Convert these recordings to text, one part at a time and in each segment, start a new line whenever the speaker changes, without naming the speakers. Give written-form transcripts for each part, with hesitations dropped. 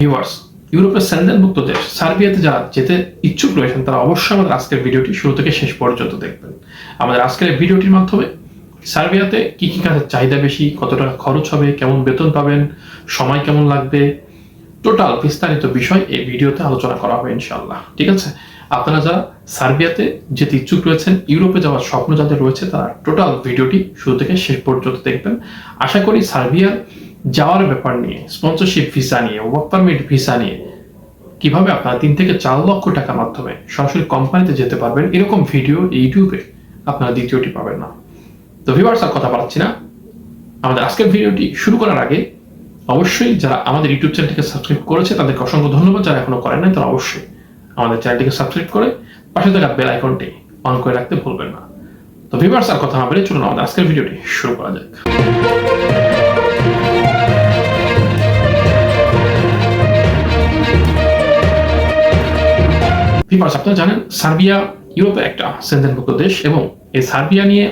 Viewers, ইউরোপের সেনজেনভুক্ত দেশ সার্বিয়াতে যারা যেতে ইচ্ছুক রয়েছেন তারা অবশ্যই আমাদের আজকের ভিডিওটি শুরু থেকে শেষ পর্যন্ত দেখবেন। আমাদের আজকের এই ভিডিওটির মাধ্যমে সার্বিয়াতে কি কি কাজের চাহিদা বেশি, কত টাকা খরচ হবে, কেমন বেতন পাবেন, সময় কেমন লাগবে, টোটাল বিস্তারিত বিষয় এই ভিডিওতে আলোচনা করা হবে ইনশাআল্লাহ। ঠিক আছে, আপনারা যারা সার্বিয়াতে যেতে ইচ্ছুক রয়েছেন, ইউরোপে যাওয়ার স্বপ্ন যাদের রয়েছে তারা টোটাল ভিডিওটি শুরু থেকে শেষ পর্যন্ত দেখবেন। আশা করি সার্বিয়ার যাওয়ার ব্যাপার নিয়ে, স্পন্সরশিপ ভিসা নিয়ে, ওয়ার্ক পারমিট ভিসা নিয়ে কিভাবে আপনারা 3 থেকে 4 লক্ষ টাকার মাধ্যমে সরাসরি কোম্পানিতে যেতে পারবেন, এরকম ভিডিও ইউটিউবে আপনারা দ্বিতীয়টি পাবেন না। তো ভিউয়ার্স, আর কথা বলাচ্ছি না, আমাদের আজকের ভিডিওটি শুরু করার আগে অবশ্যই যারা আমাদের ইউটিউব চ্যানেলটিকে সাবস্ক্রাইব করেছে তাদেরকে অসংখ্য ধন্যবাদ। যারা এখনো করেন নাই তারা অবশ্যই আমাদের চ্যানেলটিকে সাবস্ক্রাইব করে পাশে থাকা বেল আইকনটি অন করে রাখতে ভুলবেন না। তো ভিউয়ার্স, আর কথা না বলে চলুন আমাদের আজকের ভিডিওটি শুরু করা যাক। ভিউয়ার্স, আপনারা জানেন সার্বিয়া ইউরোপের একটা সেনজেনভুক্ত দেশ এবং এই সার্বিয়া নিয়ে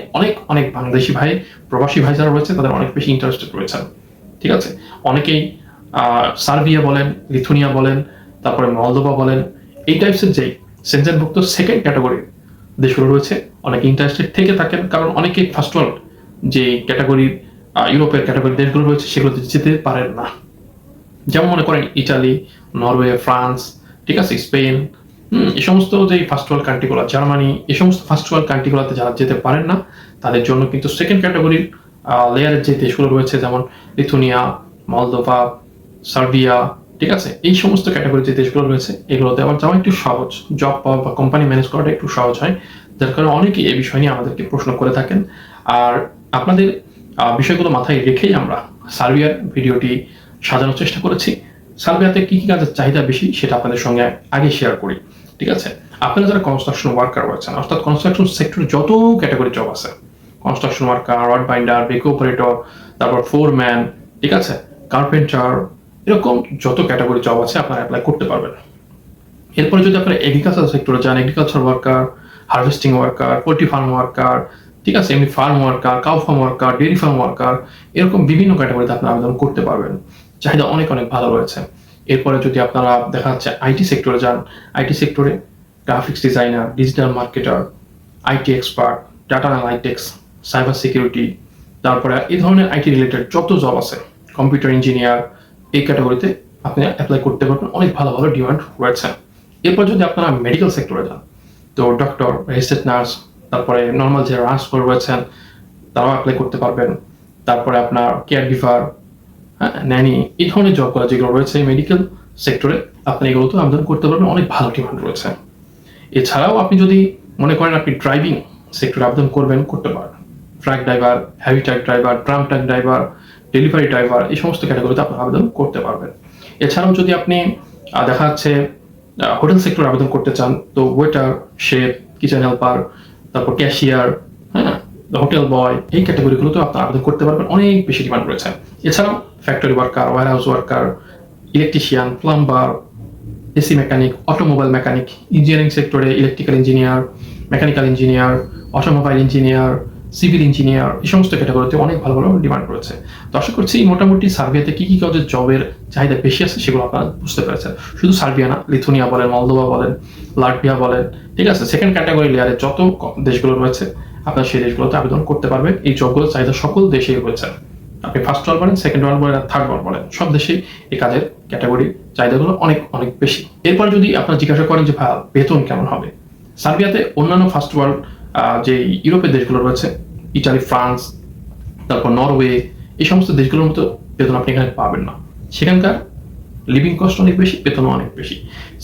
অনেক বাংলাদেশি ভাই, প্রবাসী ভাই যারা রয়েছে তাদের অনেক বেশি ইন্টারেস্টেড রয়েছেন। ঠিক আছে, অনেকেই সার্বিয়া বলেন, লিথুনিয়া বলেন, তারপরে মলদোভা বলেন, এই টাইপসের যে সেনজেনভুক্ত সেকেন্ড ক্যাটাগরির দেশগুলো রয়েছে অনেকে ইন্টারেস্টেড থেকে থাকেন, কারণ অনেকেই ফার্স্ট ওয়ার্ল্ড যে ক্যাটাগরির ইউরোপের ক্যাটাগরি দেশগুলো রয়েছে সেগুলোতে যেতে পারেন না। যেমন মনে করেন ইটালি, নরওয়ে, ফ্রান্স, ঠিক আছে, স্পেন, এই সমস্ত যে ফার্স্ট ওয়ার্ল্ড কান্ট্রিগুলো, জার্মানি, এই সমস্ত ফার্স্ট ওয়ার্ল্ড কান্ট্রিগুলোতে যারা যেতে পারেন না তাদের জন্য কিন্তু সেকেন্ড ক্যাটাগরির লেয়ারের যে দেশগুলো রয়েছে যেমন লিথুনিয়া, মলদোভা, সার্বিয়া, ঠিক আছে, এই সমস্ত ক্যাটাগরির যে দেশগুলো রয়েছে এগুলোতে আবার যাওয়া একটু সহজ, জব পাওয়া বা কোম্পানি ম্যানেজ করাটা একটু সহজ হয়, যার কারণে অনেকেই এই বিষয় নিয়ে আমাদেরকে প্রশ্ন করে থাকেন। আর আপনাদের বিষয়গুলো মাথায় রেখেই আমরা সার্বিয়ার ভিডিওটি সাজানোর চেষ্টা করেছি। সার্বিয়াতে কি কি কাজের চাহিদা বেশি সেটা আপনাদের সঙ্গে আগে শেয়ার করি। ঠিক আছে, আপনারা যারা কনস্ট্রাকশন ওয়ার্কার রয়েছেন, অর্থাৎ কনস্ট্রাকশন সেক্টরে যত ক্যাটাগরি জব আছে, কনস্ট্রাকশন ওয়ার্কার, রড বাইন্ডার, বেক অপারেটর, তারপর ফোরম্যান, ঠিক আছে, কার্পেন্টার, এরকম যত ক্যাটাগরি জব আছে আপনারা অ্যাপ্লাই করতে পারবেন। এরপরে যদি আপনারা এগ্রিকালচার সেক্টরে যান, agriculture worker, harvesting worker, poultry farm worker, ঠিক আছে, এমনি farm worker, cow farm worker, dairy farm worker, এরকম বিভিন্ন ক্যাটাগরিতে আপনারা আবেদন করতে পারবেন। চাহিদা অনেক ভালো রয়েছে। এরপরে যদি আপনারা দেখা যাচ্ছে আইটি সেক্টরে যান, আইটি সেক্টরে graphics designer, digital marketer, IT expert, data analytics, cyber security, তারপরে এই ধরনের আইটি রিলেটেড যত জব আছে, কম্পিউটার ইঞ্জিনিয়ার, এই ক্যাটাগরিতে আপনি অ্যাপ্লাই করতে পারবেন। অনেক ভালো ডিমান্ড রয়েছে। এরপর যদি আপনারা মেডিকেল সেক্টরে যান, তো ডক্টর, রেজিস্টার্ড নার্স, তারপরে নর্মাল যে নার্সগুলো রয়েছেন তারাও অ্যাপ্লাই করতে পারবেন। তারপরে আপনার কেয়ার গিভার, ন্যানি, এই ধরনের জবগুলো যেগুলো রয়েছে মেডিকেল সেক্টরে আপনি এগুলোতে আবেদন করতে পারবেন। অনেক ভালো ডিমান্ড রয়েছে। এছাড়াও আপনি যদি মনে করেন আপনি ড্রাইভিং সেক্টরে আবেদন করবেন, করতে পারেন। Truck driver, heavy truck driver, tram truck driver, delivery driver, এই সমস্ত ক্যাটাগরিতে আপনি আবেদন করতে পারবেন। এছাড়াও যদি আপনি দেখা যাচ্ছে হোটেল সেক্টরে আবেদন করতে চান, তো ওয়েটার, শেফ, কিচেন হেল্পার, তারপর ক্যাশিয়ার, হোটেল বয়, এই ক্যাটাগরিগুলোতেও আপনি আবেদন করতে পারবেন। অনেক বেশি ডিমান্ড রয়েছে। এছাড়াও factory worker, warehouse worker, electrician, plumber, AC mechanic, automobile mechanic, engineering সেক্টরে electrical engineer, mechanical engineer, automobile engineer, civil engineer, এই সমস্ত ক্যাটাগরিতে অনেক ভালো ডিমান্ড রয়েছে। তো আশা করছি মোটামুটি সার্বিয়াতে কি কাজের জবের চাহিদা বেশি আছে সেগুলো আপনারা বুঝতে পেরেছেন। শুধু সার্বিয়া না, লিথুনিয়া বলেন, মলদোভা বলেন, লাটভিয়া বলেন, ঠিক আছে, সেকেন্ড ক্যাটাগরি লেয়ারে যত দেশগুলো রয়েছে আপনারা সেই দেশগুলোতে আবেদন করতে পারবেন। এই জবগুলোর চাহিদা সকল দেশেই রয়েছে। আপনি ফার্স্ট ওয়ার্ল্ড বলেন, সেকেন্ড ওয়ার্ল্ড বলেন, থার্ড ওয়ার্ল্ড বলেন, সব দেশেই এই কাজের ক্যাটাগরি চাহিদাগুলো অনেক বেশি। এরপর যদি আপনারা জিজ্ঞাসা করেন যে ভাই বেতন কেমন হবে, সার্বিয়াতে অন্যান্য ফার্স্ট ওয়ার্ল্ড যে ইউরোপের দেশগুলো রয়েছে, ইটালি, ফ্রান্স, তারপর নরওয়ে, এই সমস্ত দেশগুলোর মতো বেতন আপনি এখানে পাবেন না। সেখানকার লিভিং কস্ট অনেক বেশি, বেতনও অনেক বেশি।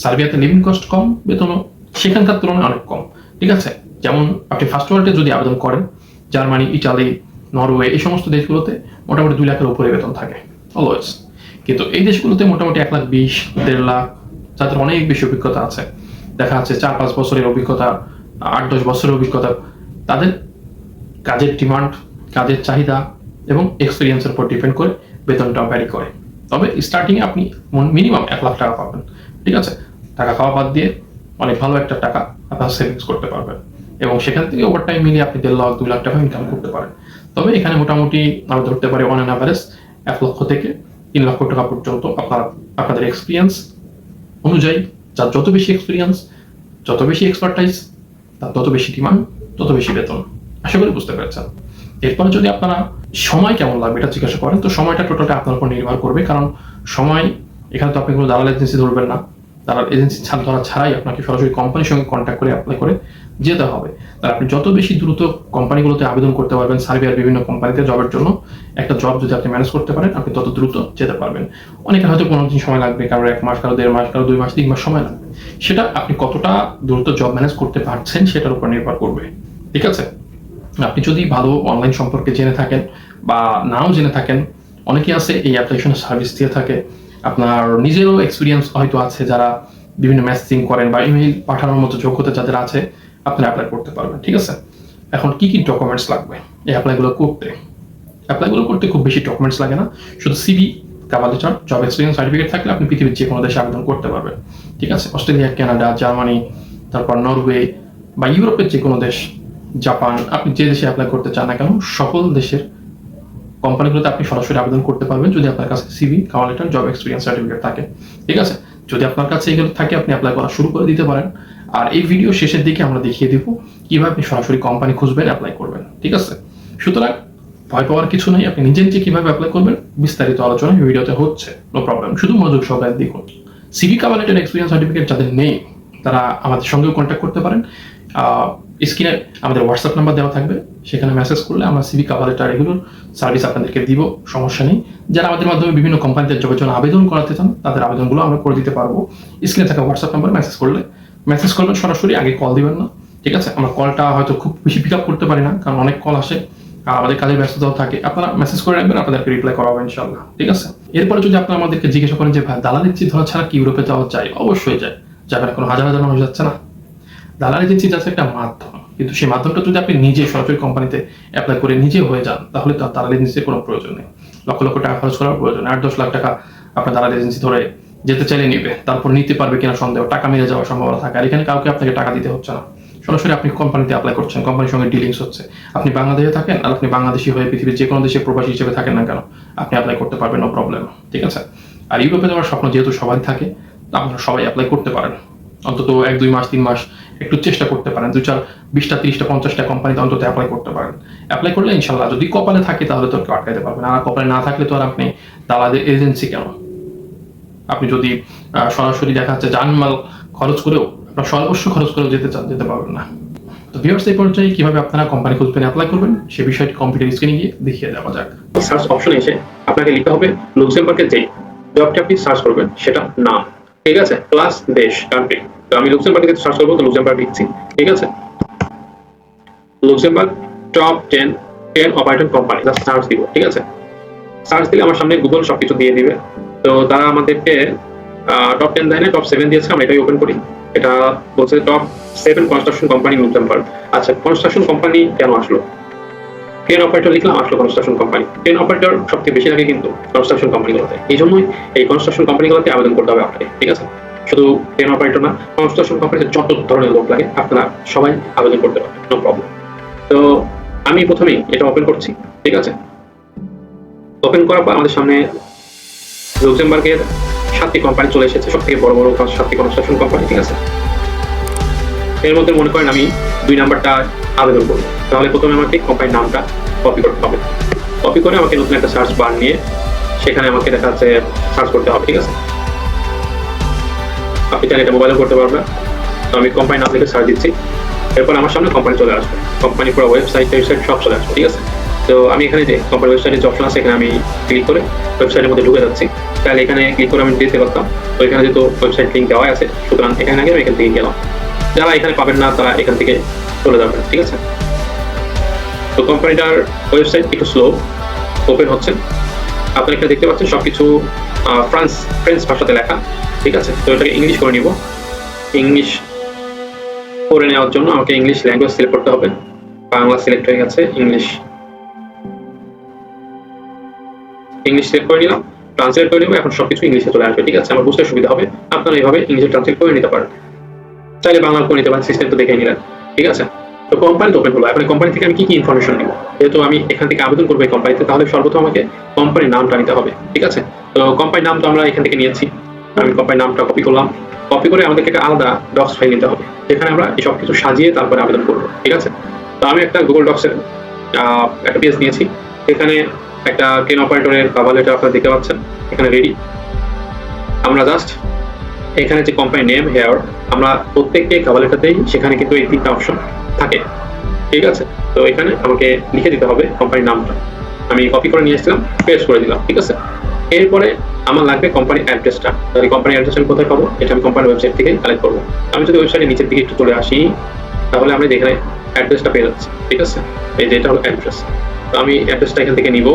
সার্বিয়াতে লিভিং কস্ট কম, বেতনও সেখানকার তুলনায় অনেক কম। ঠিক আছে, যেমন আপনি ফার্স্ট ওয়ার্ল্ডে যদি আবেদন করেন, জার্মানি, ইটালি, নরওয়ে, এই সমস্ত দেশগুলোতে মোটামুটি 2 লাখের উপরে বেতন থাকে অলওয়েজ। কিন্তু এই দেশগুলোতে মোটামুটি 1,20,000, 1.5 লাখ, যাদের অনেক বেশি অভিজ্ঞতা আছে, দেখা যাচ্ছে 4-5 বছরের অভিজ্ঞতা, 8-10 বছরের অভিজ্ঞতা, তাদের কাজের ডিমান্ড, কাজের চাহিদা এবং এক্সপিরিয়েন্সের উপর ডিপেন্ড করে বেতনটা ভ্যারি করে। তবে স্টার্টিংয়ে আপনি মিনিমাম 1 লাখ টাকা পাবেন। ঠিক আছে, টাকা খাওয়া বাদ দিয়ে অনেক ভালো একটা টাকা আপনার সেভিংস করতে পারবেন এবং সেখান থেকে ওভার টাইম মিলিয়ে আপনি 1.5 লাখ, 2 লাখ টাকা ইনকাম করতে পারেন। তবে এখানে মোটামুটি আমরা ধরতে পারি অন অ্যান অ্যাভারেজ 1 লক্ষ থেকে 3 লক্ষ টাকা পর্যন্ত আপনাদের এক্সপিরিয়েন্স অনুযায়ী, যার যত বেশি এক্সপিরিয়েন্স, যত বেশি এক্সপার্টাইজ, তার তত বেশি ডিমান্ড, তত বেশি বেতন। আশা করি বুঝতে পেরেছেন। এরপরে যদি আপনারা সময় কেমন লাগবে এটা জিজ্ঞাসা করেন, তো সময়টা টোটালটা আপনার উপর নির্ভর করবে, কারণ সময় এখানে তো আপনি কোনো দালাল এজেন্সি ধরবেন না। দালাল এজেন্সি ধরা ছাড়াই আপনাকে সরাসরি কোম্পানির সঙ্গে কন্ট্যাক্ট করে অ্যাপ্লাই করে যেতে হবে। তার আপনি যত বেশি দ্রুত কোম্পানিগুলোতে আবেদন করতে পারবেন, সার্বিয়ার বিভিন্ন কোম্পানিতে জবের জন্য, একটা জব যদি আপনি ম্যানেজ করতে পারেন, আপনি তত দ্রুত যেতে পারবেন। অনেকের হয়তো 15 দিন সময় লাগবে, কারো 1 মাস, কারো 1.5 মাস, কারো 2 মাস, 3 মাস সময় লাগবে। সেটা আপনি কতটা দ্রুত জব ম্যানেজ করতে পারছেন সেটার উপর নির্ভর করবে। ঠিক আছে? আপনি যদি ভালো অনলাইন সম্পর্কে জেনে থাকেন বা নাও জেনে থাকেন, অনেকেই আছে এই অ্যাপ্লিকেশনের সার্ভিস দিয়ে থাকে। আপনার নিজেরও এক্সপিরিয়েন্স হয়তো আছে, যারা বিভিন্ন মেসেজিং করেন বা ইমেইল পাঠানোর মতো যোগ্যতা যাদের আছে, আপনারা অ্যাপ্লাই করতে পারবেন। ঠিক আছে? এখন কি কি ডকুমেন্টস লাগবে এই অ্যাপ্লাইগুলো করতে? অ্যাপ্লাইগুলো করতে খুব বেশি ডকুমেন্টস লাগে না, শুধু CV, cover letter, job experience certificate থাকলে আপনি পৃথিবীর যে কোনো দেশে আবেদন করতে পারবেন। ঠিক আছে? অস্ট্রেলিয়া, কানাডা, জার্মানি, তারপর নরওয়ে বা ইউরোপের যে কোনো দেশ, জাপান, আপনি যে দেশে অ্যাপ্লাই করতে চান না কেন, সকল দেশের কোম্পানিগুলোতে আপনি সরাসরি আবেদন করতে পারবেন যদি আপনার কাছে CV, cover letter, job experience certificate থাকে। ঠিক আছে? যদি আপনার কাছে এগুলো থাকে, আপনি অ্যাপ্লাই করা শুরু করে দিতে পারেন। আর এই ভিডিও শেষের দিকে আমরা দেখিয়ে দিব কিভাবে আপনি সরাসরি কোম্পানি খুঁজবেন, অ্যাপ্লাই করবেন। ঠিক আছে? সুতরাং ভয় পাওয়ার কিছু নেই, আপনি নিজে নিজে কিভাবে অ্যাপ্লাই করবেন বিস্তারিত আলোচনা এই ভিডিওতে হচ্ছে, নো প্রবলেম। শুধু মনোযোগ সহকারে দেখুন। CV, cover letter, experience certificate যাদের নেই, তারা আমাদের সঙ্গেও কন্ট্যাক্ট করতে পারেন। স্ক্রিনে আমাদের হোয়াটসঅ্যাপ নাম্বার দেওয়া থাকবে, সেখানে মেসেজ করলে আমরা সিভি, কভার লেটার এগুলোর সার্ভিস আপনাদেরকে দিব, সমস্যা নেই। যারা আমাদের মাধ্যমে বিভিন্ন কোম্পানিতে জবের জন্য আবেদন করাতে চান, তাদের আবেদনগুলো আমরা করে দিতে পারবো। স্ক্রিনে থাকা হোয়াটসঅ্যাপ নাম্বারে মেসেজ করবেন সরাসরি, আগে কল দিবেন না। ঠিক আছে? আমরা কলটা হয়তো খুব বেশি পিক আপ করতে পারি না, কারণ অনেক কল আসে আর আমাদের কাজের ব্যস্ততাও থাকে। আপনারা মেসেজ করে রাখবেন, আপনাদেরকে রিপ্লাই করা হবে ইনশাআল্লাহ। ঠিক আছে? এরপরে যদি আপনারা আমাদেরকে জিজ্ঞাসা করেন যে ভাই দালাল এজেন্সি ধরা ছাড়া কি ইউরোপে যাওয়া যায়? অবশ্যই যায়। যাবেন, কোনো হাজার হাজার মানুষ যাচ্ছে না। দালাল এজেন্সি যাচ্ছে একটা মাধ্যম, কিন্তু সেই মাধ্যমটা যদি আপনি নিজে সরাসরি কোম্পানিতে অ্যাপ্লাই করে নিজে হয়ে যান, তাহলে তো দালাল এজেন্সির কোনো প্রয়োজন নেই। লক্ষ লক্ষ টাকা খরচ করার প্রয়োজন নেই। 8-10 লাখ টাকা আপনার দালাল এজেন্সি ধরে যেতে চাইলে নিবে, তারপর নিতে পারবে কিনা সন্দেহ, টাকা মেরে যাওয়ার সম্ভাবনা থাকে। আর এখানে কাউকে আপনাকে টাকা দিতে হচ্ছে না, সরাসরি আপনি কোম্পানিতে অ্যাপ্লাই করছেন, কোম্পানির সঙ্গে ডিলিংস হচ্ছে। আপনি বাংলাদেশে থাকেন আর আপনি বাংলাদেশি হয়ে পৃথিবীর যে কোনো দেশে প্রবাসী হিসেবে থাকেন না কেন, আপনি অ্যাপ্লাই করতে পারবেন, নো প্রবলেম। ঠিক আছে? আর ইউরোপে যাওয়ার স্বপ্ন যেহেতু সবাই থাকে, আপনারা সবাই অ্যাপ্লাই করতে পারেন। অন্তত 1-2 মাস, 3 মাস একটু চেষ্টা করতে পারেন। 2-4, 20টা, 30টা, 50টা কোম্পানিতে অন্তত অ্যাপ্লাই করতে পারেন। অ্যাপ্লাই করলে ইনশাল্লাহ যদি কপালে থাকে তাহলে তো কেউ আটকাইতে পারবেন। আর কপালে না থাকলে তো আর আপনি দালালের এজেন্সি কেন? আপনি যদি সরাসরি দেখা যাচ্ছে জানমাল খরচ করেও, আপনার সর্বস্ব খরচ করেও যেতে চান, যেতে পারবেন না। তো ভিউয়ার্স, এই পর্যায়ে কিভাবে আপনারা কোম্পানি খুঁজবেন, অ্যাপ্লাই করবেন সে বিষয়টি কম্পিউটার স্ক্রিনে গিয়ে দেখিয়ে দেওয়া যাক।
সার্চ অপশনে এসে আপনাকে লিখতে হবে লুক্সেমবার্গের যে জবটি আপনি সার্চ করবেন সেটা নাম। ঠিক আছে? প্লাস দেশ, কান্ট্রি। তো আমি লুক্সেমবার্গে সার্চ করবো, তো লুক্সেমবার্গ লিখছি। ঠিক আছে? Luxembourg top 10 operator company, search দিব। ঠিক আছে? সার্চ দিলে আমার সামনে গুগল সবকিছু দিয়ে দিবে। তো তারা আমাদেরকে টপ 10 দেয় না, টপ 7 দিয়েছে। আমরা এটাই ওপেন করি। এটা বলছে টপ 7 কনস্ট্রাকশন কোম্পানি লুক্সেমবার্গ। আচ্ছা, কনস্ট্রাকশন কোম্পানি কেন আসলো? 10 অপারেটর লিখলাম, আসলো কনস্ট্রাকশন কোম্পানি। 10 অপারেটর সবথেকে বেশি লাগে কিন্তু কনস্ট্রাকশন কোম্পানিগুলোতে। এই জন্যই এই কনস্ট্রাকশন কোম্পানিগুলোতে আবেদন করতে হবে আপনাকে। ঠিক আছে? শুধু 10 অপারেটর না, কনস্ট্রাকশন কোম্পানিতে যত ধরনের লোক লাগে আপনারা সবাই আবেদন করতে পারবেন, নো প্রবলেম। তো আমি প্রথমেই এটা ওপেন করছি। ঠিক আছে? ওপেন করার পর আমাদের সামনে লুক্সেমবার্গের 7টি কোম্পানি চলে এসেছে, সব থেকে বড় বড় 7টি কনস্ট্রাকশন কোম্পানি। ঠিক আছে? এর মধ্যে মনে করেন আমি 2 নাম্বারটা আবেদন করবো, তাহলে প্রথমে আমাকে কোম্পানির নামটা কপি করতে হবে। কপি করে আমাকে নতুন একটা সার্চ বার নিয়ে সেখানে আমাকে দেখা যাচ্ছে সার্চ করতে হবে। ঠিক আছে? আপনি চাইলে এটা মোবাইলে করতে পারবেন। তো আমি কোম্পানির নাম লিখে সার্চ দিচ্ছি। এরপর আমার সামনে কোম্পানি চলে আসবে, কোম্পানি পুরো ওয়েবসাইট সব চলে আসবে। ঠিক আছে? তো আমি এখানে যে কোম্পানি ওয়েবসাইটের যে অপশন আছে এখানে আমি ক্লিক করে ওয়েবসাইটের মধ্যে ঢুকে যাচ্ছি। তাহলে এখানে ক্লিক করে আমি যেতে পারতাম। তো এখানে যেহেতু ওয়েবসাইট লিঙ্ক দেওয়া আছে, সুতরাং এখানে আগে আমি এখান থেকে গেলাম। যারা এখানে পাবেন না তারা এখান থেকে চলে যাবেন। ঠিক আছে? তো কোম্পানিটার ওয়েবসাইট একটু স্লো ওপেন হচ্ছে। আপনারা এখানে দেখতে পাচ্ছেন সবকিছু ফ্রেঞ্চ ভাষাতে লেখা। ঠিক আছে? তো এটাকে ইংলিশ করে নিব। ইংলিশ করে নেওয়ার জন্য আমাকে ইংলিশ ল্যাঙ্গুয়েজ সিলেক্ট করতে হবে। বাংলা সিলেক্ট হয়ে গেছে, ইংলিশ সিলেক্ট করে নিলাম, ট্রান্সলেট করে নিব। এখন সবকিছু ইংলিশে চলে আসবে। ঠিক আছে? আমার বুঝতে সুবিধা হবে। আপনারা এইভাবে ইংলিশে ট্রান্সলেট করে নিতে পারেন, চাইলে বাংলা করে নিতে পারেন, সিস্টেম তো দেখে নিলেন। ঠিক আছে? তো তো কোম্পানি তো ওপেন হলো, এখন কোম্পানি থেকে আমি কি কি ইনফরমেশন নিব, যেহেতু আমি এখান থেকে আবেদন করবো এই কোম্পানিতে, তাহলে সর্বপ্রথম আমাকে কোম্পানির নামটা নিতে হবে। ঠিক আছে, তো কোম্পানির নাম তো আমরা এখান থেকে নিয়েছি, আমি কোম্পানির নামটা কপি করলাম। কপি করে আমাদেরকে একটা আলাদা ডক্স ফাইল নিতে হবে, যেখানে আমরা এই সব কিছু সাজিয়ে তারপরে আবেদন করবো। ঠিক আছে, তো আমি একটা গুগল ডক্সের একটা পেজ নিয়েছি, এখানে একটা ট্রেন অপারেটরের কভার লেটার আপনারা দেখতে পাচ্ছেন এখানে রেডি। আমরা জাস্ট এখানে যে কোম্পানি নেম হেয়ার, আমরা প্রত্যেকটি কভার লেটারতেই সেখানে কিন্তু এই তিনটা অপশন থাকে। ঠিক আছে, তো এখানে আমাকে লিখে দিতে হবে কোম্পানির নামটা, আমি কপি করে নিয়ে এসেছিলাম, পেস্ট করে দিলাম। ঠিক আছে, এরপরে আমার লাগবে কোম্পানির অ্যাড্রেসটা। তাহলে কোম্পানির অ্যাড্রেস আমি কোথায় পাবো, এটা আমি কোম্পানির ওয়েবসাইট থেকে কালেক্ট করবো। আমি যদি ওয়েবসাইটের নিচের দিকে একটু চলে আসি, তাহলে আমরা যেখানে অ্যাড্রেসটা পেয়ে যাচ্ছি। ঠিক আছে, এই যে এটা হলো অ্যাড্রেস, তো আমি অ্যাড্রেসটা এখান থেকে নিব,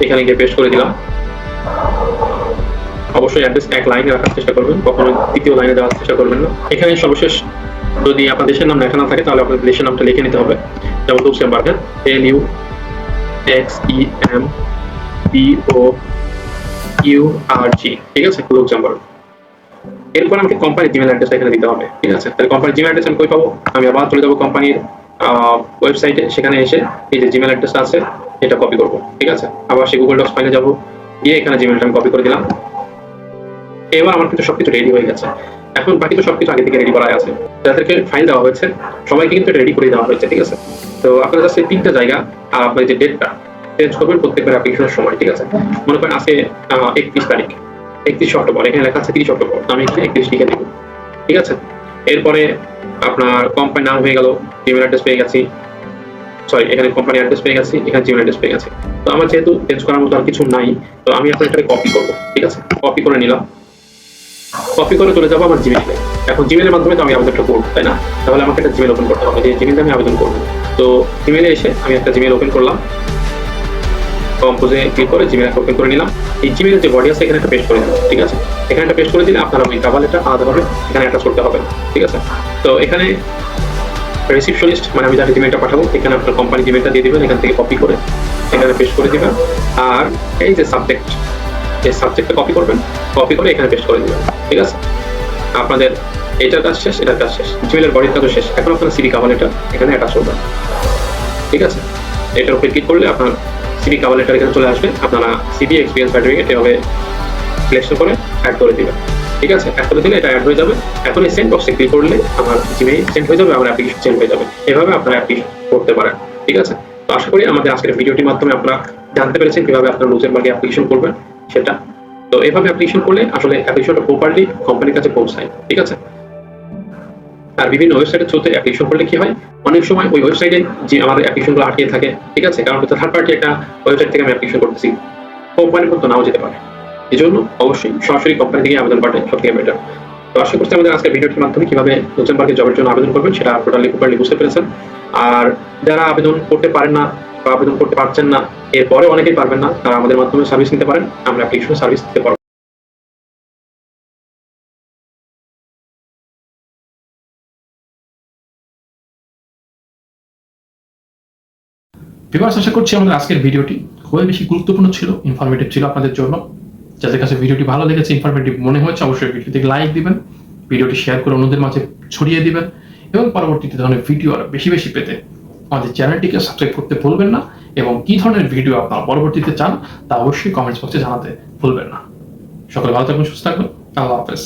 এখানে গিয়ে পেস্ট করে দিলাম। অবশ্যই অ্যাড্রেস এক লাইনে রাখার চেষ্টা করবেন, কখনো দ্বিতীয় লাইনে দেওয়ার চেষ্টা করবেন না। এখানে সর্বশেষ যদি আপনার দেশের নাম লেখা না থাকে, তাহলে আপনার দেশের নামটা লিখে নিতে হবে, যেমন লুক্সেমবার্গ, LUXEMBOURG। ঠিক আছে, লুক্সেমবার্গ। এরপর আমাকে কোম্পানির জিমেল অ্যাড্রেস এখানে দিতে হবে। ঠিক আছে, তাহলে কোম্পানির জিমেল অ্যাড্রেস আমি কই পাবো, আমি আবার চলে যাবো কোম্পানির ওয়েবসাইটে, সেখানে এসে এই যে জিমেল অ্যাড্রেসটা আছে এটা কপি করবো। ঠিক আছে, আবার সেই গুগল ডক্স ফাইলে যাবো, গিয়ে এখানে জিমেলটা আমি কপি করে দিলাম। এবার আমার কিন্তু সবকিছু রেডি হয়ে গেছে। এখন বাকি তো সবকিছু আগে থেকে রেডি করা আছে, যাদেরকে ফাইল দেওয়া হয়েছে সবাইকে কিন্তু রেডি করে দেওয়া হয়েছে। ঠিক আছে, তো আপনারা জাস্ট এই তিনটা জায়গা আর আপনার যে ডেটটা চেঞ্জ করবেন প্রত্যেকবার অ্যাপ্লিকেশনের সময়। ঠিক আছে, মনে করেন আজকে 31 তারিখ, 31 অক্টোবর, এখানে লেখা আছে 30 অক্টোবর, আমি এখানে 31 লিখে দিব। ঠিক আছে, এরপরে আপনার কোম্পানির নাম হয়ে গেল, জিমেল অ্যাড্রেস পেয়ে গেছি, সরি এখানে কোম্পানি অ্যাড্রেস পেয়ে গেছি, এখানে জিমেল অ্যাড্রেস পেয়ে গেছি। তো আমার যেহেতু চেঞ্জ করার মতো আর কিছু নাই, তো আমি এখন এটাকে কপি করবো। ঠিক আছে, কপি করে নিলাম, কপি করে চলে যাবো আমার জিমেইলে। এখন জিমেইলের মাধ্যমে তো আমি আবেদনটা করবো, তাই না? তাহলে আমাকে একটা জিমেইল ওপেন করতে হবে, যে জিমেইলে আমি আবেদন করবো। তো জিমেইলে এসে আমি একটা জিমেইল ওপেন করলাম, কম্পোজে ক্লিক করে জিমেইল ওপেন করে নিলাম। এই জিমেইলের যে বডি আছে এখানে একটা পেস্ট করে দিলাম। ঠিক আছে, এখানে একটা পেস্ট করে দিলে আপনারা ওই কভার লেটার আলাদাভাবে এখানে অ্যাটাচ করতে হবে। ঠিক আছে, তো এখানে রিসিপশনিস্ট মানে আমি যাকে জিমেইলটা পাঠাবো, এখানে আপনার কোম্পানি জিমেইলটা দিয়ে দিবেন, এখান থেকে কপি করে এখানে পেস্ট করে দিবেন। আর এই যে সাবজেক্ট, এই সাবজেক্টটা কপি করবেন, কপি করে এখানে পেস্ট করে দিবেন। ঠিক আছে, আপনাদের এটার কাজ শেষ, এটার কাজ শেষ, জিমেইলের বডির কাজও শেষ। এখন আপনার সিভি কভার লেটার এখানে অ্যাটাচ করবেন। ঠিক আছে, এটার উপরে ক্লিক করলে আপনার সিভি কভার লেটার এখানে চলে আসবে। আপনারা সিভি এক্সপিরিয়েন্স সার্টিফিকেট এভাবে সিলেকশন করে অ্যাড করে দিবেন। ঠিক আছে, অ্যাড করে দিলে এটা অ্যাড হয়ে যাবে। এখন এই সেন্ড বক্সে ক্লিক করলে আমার জিমেইল সেন্ড হয়ে যাবে, আমার অ্যাপ্লিকেশন সেন্ড হয়ে যাবে। এভাবে আপনারা অ্যাপ্লিকেশন করতে পারেন। ঠিক আছে, তো আশা করি আমাদের আজকের ভিডিওটির মাধ্যমে আপনারা জানতে পেরেছেন কিভাবে আপনারা লুক্সেমবার্গে অ্যাপ্লিকেশন করবেন সেটা। তো এভাবে অ্যাপ্লিকেশন করলে আসলে অ্যাপ্লিকেশনটা প্রপারলি কোম্পানির কাছে পৌঁছায়। ঠিক আছে, আর বিভিন্ন ওয়েবসাইটের থ্রুতে অ্যাপ্লিকেশন করলে কি হয়, অনেক সময় ওই ওয়েবসাইটে যে আমাদের অ্যাপ্লিকেশনগুলো আটকে থাকে। ঠিক আছে, কারণ হচ্ছে থার্ড পার্টি একটা ওয়েবসাইট থেকে আমি অ্যাপ্লিকেশন করতেছি, কোম্পানি পর্যন্ত নাও যেতে পারে। এই জন্য অবশ্যই সরাসরি কোম্পানি থেকে আবেদন করাটাই সবথেকে বেটার। তো আশা করছি আমাদের আজকের ভিডিওটির মাধ্যমে কিভাবে লুক্সেমবার্গে জবের জন্য আবেদন করবেন সেটা টোটালি প্রপারলি বুঝতে পেরেছেন। আর যারা আবেদন করতে পারেন না বা আবেদন করতে পারছেন না, এরপরে অনেকেই পারবেন না, তারা আমাদের মাধ্যমে সার্ভিস নিতে পারেন, আমরা অ্যাপ্লিকেশন সার্ভিস দিতে পারবো।
ভিউয়ার্স, আশা করছি আমাদের আজকের ভিডিওটি খুবই বেশি গুরুত্বপূর্ণ ছিল, ইনফরমেটিভ ছিল আপনাদের জন্য। যাদের কাছে ভিডিওটি ভালো লেগেছে, ইনফরমেটিভ মনে হয়েছে, অবশ্যই ভিডিওটিকে লাইক দিবেন, ভিডিওটি শেয়ার করে অন্যদের মাঝে ছড়িয়ে দিবেন এবং পরবর্তীতে ধরনের ভিডিও আরো বেশি বেশি পেতে আমাদের চ্যানেলটিকে সাবস্ক্রাইব করতে ভুলবেন না। এবং কি ধরনের ভিডিও আপনারা পরবর্তীতে চান তা অবশ্যই কমেন্টস বক্সে জানাতে ভুলবেন না। সকলে ভালো থাকবেন, সুস্থ থাকবেন, আল্লাহ হাফেজ।